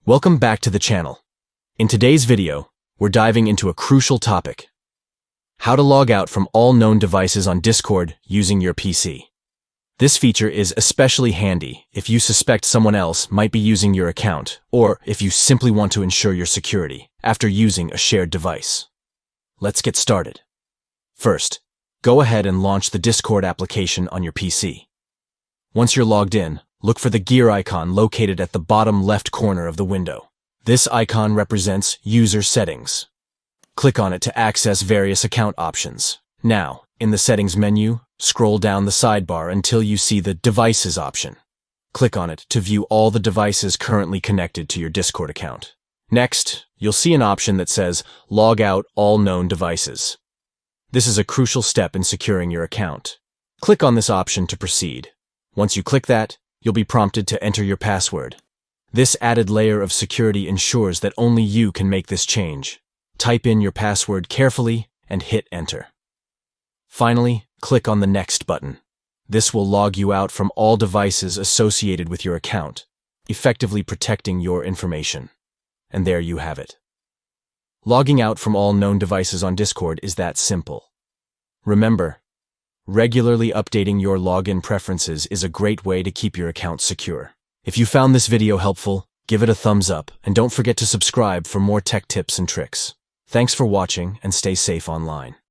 Welcome back to the channel. In today's video, we're diving into a crucial topic: how to log out from all known devices on Discord using your PC. This feature is especially handy if you suspect someone else might be using your account, or if you simply want to ensure your security after using a shared device. Let's get started. First, go ahead and launch the Discord application on your PC. Once you're logged in, look for the gear icon located at the bottom left corner of the window. This icon represents User Settings. Click on it to access various account options. Now, in the Settings menu, scroll down the sidebar until you see the Devices option. Click on it to view all the devices currently connected to your Discord account. Next, you'll see an option that says Log out all known devices. This is a crucial step in securing your account. Click on this option to proceed. Once you click that, you'll be prompted to enter your password. This added layer of security ensures that only you can make this change. Type in your password carefully and hit enter. Finally, click on the Next button. This will log you out from all devices associated with your account, effectively protecting your information. And there you have it. Logging out from all known devices on Discord is that simple. Remember, regularly updating your login preferences is a great way to keep your account secure. If you found this video helpful, give it a thumbs up and don't forget to subscribe for more tech tips and tricks. Thanks for watching and stay safe online.